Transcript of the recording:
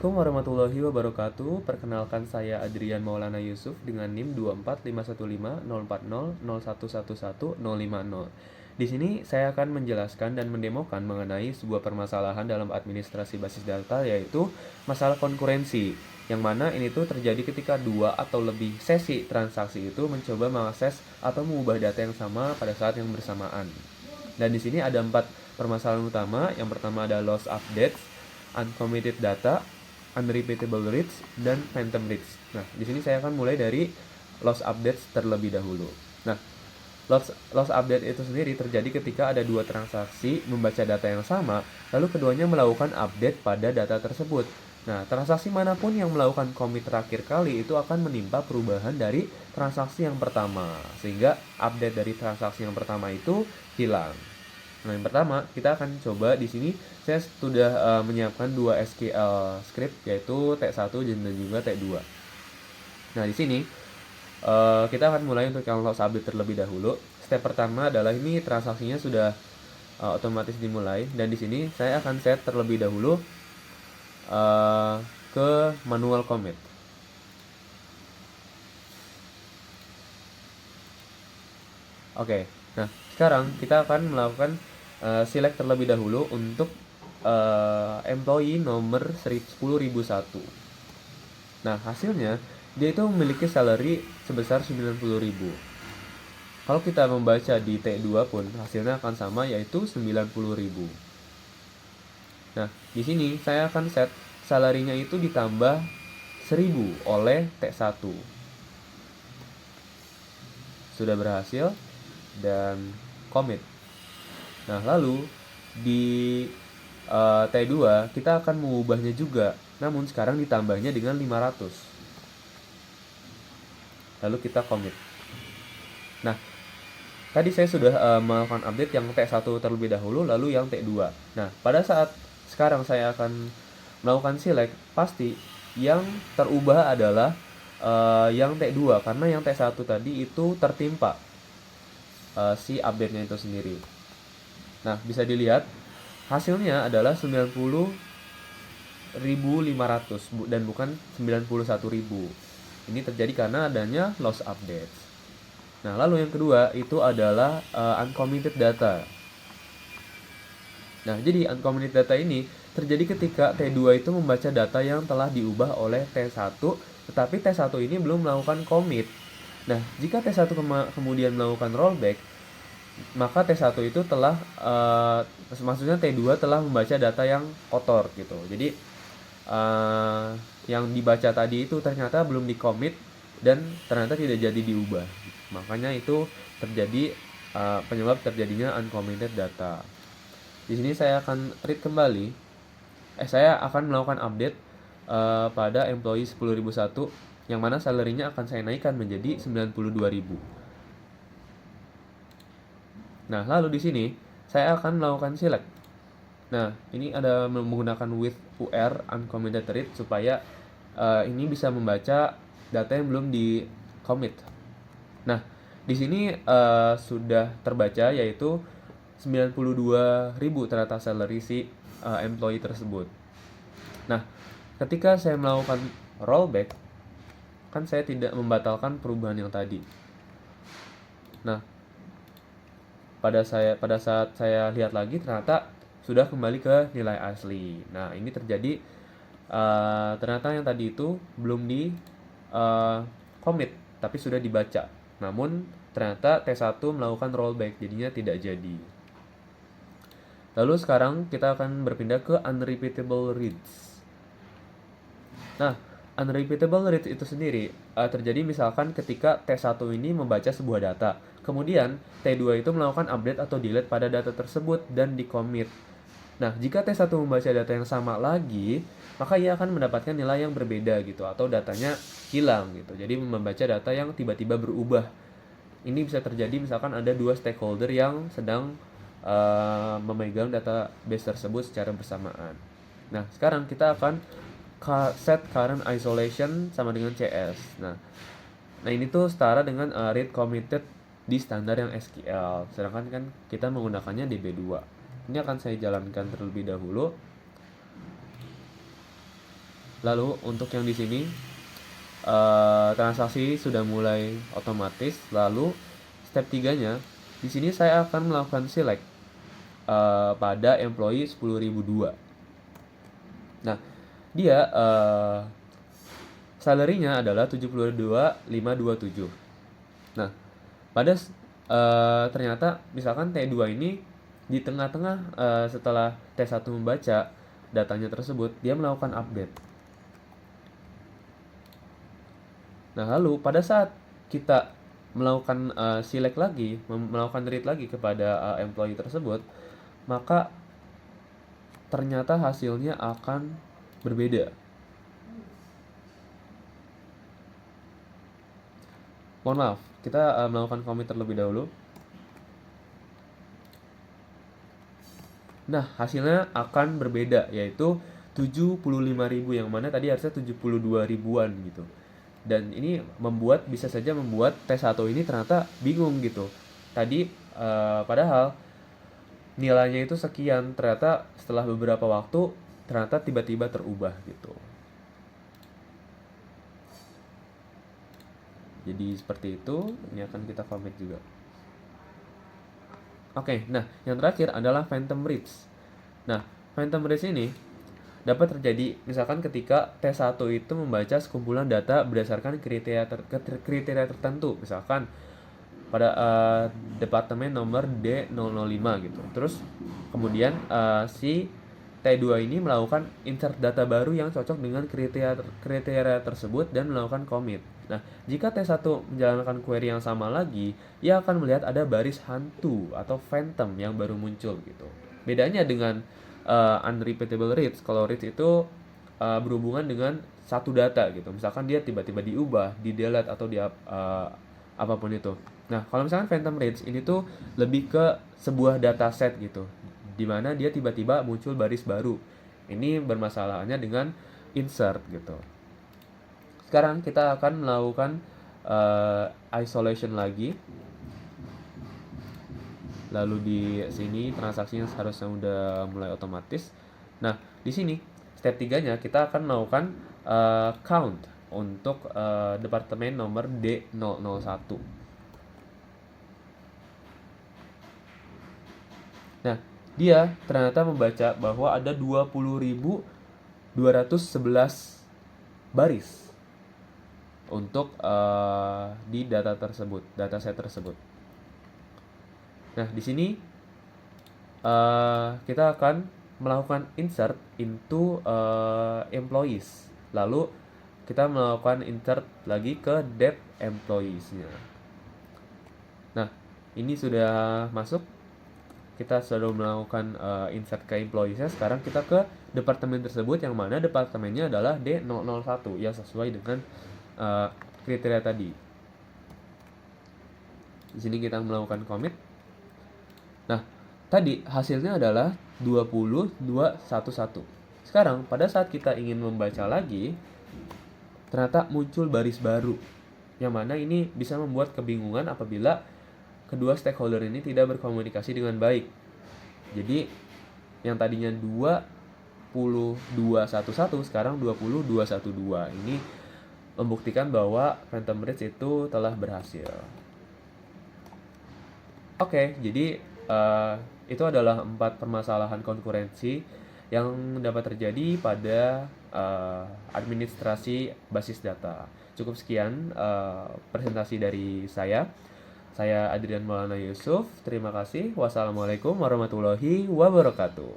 Assalamualaikum warahmatullahi wabarakatuh. Perkenalkan saya Adrian Maulana Yusuf dengan NIM 245150400111150. Di sini saya akan menjelaskan dan mendemokan mengenai sebuah permasalahan dalam administrasi basis data, yaitu masalah konkurensi, yang mana ini tuh terjadi ketika dua atau lebih sesi transaksi itu mencoba mengakses atau mengubah data yang sama pada saat yang bersamaan. Dan di sini ada 4 permasalahan utama. Yang pertama ada loss updates, uncommitted data, unrepeatable reads, dan phantom reads. Nah, di sini saya akan mulai dari loss updates terlebih dahulu. Nah, loss update itu sendiri terjadi ketika ada dua transaksi membaca data yang sama, lalu keduanya melakukan update pada data tersebut. Nah, transaksi manapun yang melakukan commit terakhir kali itu akan menimpa perubahan dari transaksi yang pertama, sehingga update dari transaksi yang pertama itu hilang. Nah, yang pertama kita akan coba di sini saya sudah menyiapkan 2 SQL script, yaitu T1 dan juga T2. Nah, di sini kita akan mulai untuk yang loss update terlebih dahulu. Step pertama adalah ini transaksinya sudah otomatis dimulai, dan di sini saya akan set terlebih dahulu ke manual commit. Oke. Nah, sekarang kita akan melakukan select terlebih dahulu untuk employee nomor 10.001. Nah, hasilnya dia itu memiliki salary sebesar 90.000. Kalau kita membaca di T2 pun hasilnya akan sama, yaitu 90.000. Nah, di sini saya akan set salary-nya itu ditambah 1.000 oleh T1. Sudah berhasil dan commit. Nah, lalu di T2 kita akan mengubahnya juga, namun sekarang ditambahnya dengan 500. Lalu kita commit. Nah, tadi saya sudah melakukan update yang T1 terlebih dahulu, lalu yang T2. Nah, pada saat sekarang saya akan melakukan select, pasti yang terubah adalah yang T2, karena yang T1 tadi itu tertimpa si update-nya itu sendiri. Nah, bisa dilihat hasilnya adalah 90.500 dan bukan 91.000. Ini terjadi karena adanya loss updates. Nah, lalu yang kedua itu adalah uncommitted data. Nah, jadi uncommitted data ini terjadi ketika T2 itu membaca data yang telah diubah oleh T1, tetapi T1 ini belum melakukan commit. Nah, jika T1 kemudian melakukan rollback, maka T1 itu telah maksudnya T2 telah membaca data yang kotor gitu. Jadi yang dibaca tadi itu ternyata belum di-commit dan ternyata tidak jadi diubah. Makanya itu terjadi penyebab terjadinya uncommitted data. Di sini saya akan read kembali. Saya akan melakukan update pada employee 10.001, yang mana salary-nya akan saya naikkan menjadi 92.000. Nah, lalu di sini saya akan melakukan select. Nah, ini ada menggunakan with UR uncommitted read supaya ini bisa membaca data yang belum di commit. Nah, di sini sudah terbaca, yaitu 92.000 ternyata salary si employee tersebut. Nah, ketika saya melakukan rollback, kan saya tidak membatalkan perubahan yang tadi. Nah, pada saat saya lihat lagi ternyata sudah kembali ke nilai asli. Nah, ini terjadi ternyata yang tadi itu belum di commit tapi sudah dibaca. Namun ternyata T1 melakukan rollback, jadinya tidak jadi. Lalu sekarang kita akan berpindah ke unrepeatable reads. Nah, unrepeatable reads itu sendiri terjadi misalkan ketika T1 ini membaca sebuah data, kemudian T2 itu melakukan update atau delete pada data tersebut dan di-commit. Nah, jika T1 membaca data yang sama lagi, maka ia akan mendapatkan nilai yang berbeda gitu, atau datanya hilang gitu. Jadi membaca data yang tiba-tiba berubah. Ini bisa terjadi misalkan ada dua stakeholder yang sedang memegang database tersebut secara bersamaan. Nah, sekarang kita akan set current isolation sama dengan CS. Nah ini tuh setara dengan read committed di standar yang SQL, sedangkan kan kita menggunakannya DB2. Ini akan saya jalankan terlebih dahulu. Lalu untuk yang di sini transaksi sudah mulai otomatis. Lalu step 3-nya di sini saya akan melakukan select pada employee 10.002. Nah, dia salary-nya adalah 72.527. Nah, pada ternyata misalkan T2 ini di tengah-tengah setelah T1 membaca datanya tersebut, dia melakukan update. Nah, lalu pada saat kita melakukan select lagi, melakukan read lagi kepada employee tersebut, maka ternyata hasilnya akan berbeda. Mohon maaf, kita melakukan commit terlebih dahulu. Nah, hasilnya akan berbeda, yaitu 75.000, yang mana tadi harusnya 72 ribuan gitu. Dan ini bisa saja membuat T1 ini ternyata bingung gitu. Tadi padahal nilainya itu sekian, ternyata setelah beberapa waktu ternyata tiba-tiba terubah gitu. Jadi seperti itu, ini akan kita commit juga. Oke, nah yang terakhir adalah phantom reads. Nah, phantom reads ini dapat terjadi misalkan ketika T1 itu membaca sekumpulan data berdasarkan kriteria tertentu, misalkan pada departemen nomor D005 gitu. Terus kemudian si T2 ini melakukan insert data baru yang cocok dengan kriteria tersebut dan melakukan commit. Nah, jika T1 menjalankan query yang sama lagi, ia akan melihat ada baris hantu atau phantom yang baru muncul gitu. Bedanya dengan unrepeatable reads, kalau reads itu berhubungan dengan satu data gitu. Misalkan dia tiba-tiba diubah, di-delete atau apapun itu. Nah, kalau misalkan phantom reads ini tuh lebih ke sebuah dataset gitu, di mana dia tiba-tiba muncul baris baru. Ini bermasalahannya dengan insert gitu. Sekarang kita akan melakukan isolation lagi. Lalu di sini transaksinya harusnya udah mulai otomatis. Nah, di sini step 3-nya kita akan melakukan count untuk departemen nomor D001. Nah, dia ternyata membaca bahwa ada 20.211 baris untuk di dataset tersebut. Nah, di sini kita akan melakukan insert into employees. Lalu kita melakukan insert lagi ke depth employees-nya. Nah, ini sudah masuk. Kita sudah melakukan insert ke employees-nya. Sekarang kita ke departemen tersebut, yang mana departemennya adalah D001 ya, sesuai dengan kriteria tadi. Di sini kita melakukan commit. Nah, tadi hasilnya adalah 20.211. Sekarang pada saat kita ingin membaca lagi, ternyata muncul baris baru, yang mana ini bisa membuat kebingungan apabila kedua stakeholder ini tidak berkomunikasi dengan baik. Jadi yang tadinya 20.211 sekarang 20.212. Ini membuktikan bahwa phantom reads itu telah berhasil. Oke, jadi itu adalah 4 permasalahan konkurensi yang dapat terjadi pada administrasi basis data. Cukup sekian presentasi dari saya. Saya Adrian Maulana Yusuf. Terima kasih. Wassalamualaikum warahmatullahi wabarakatuh.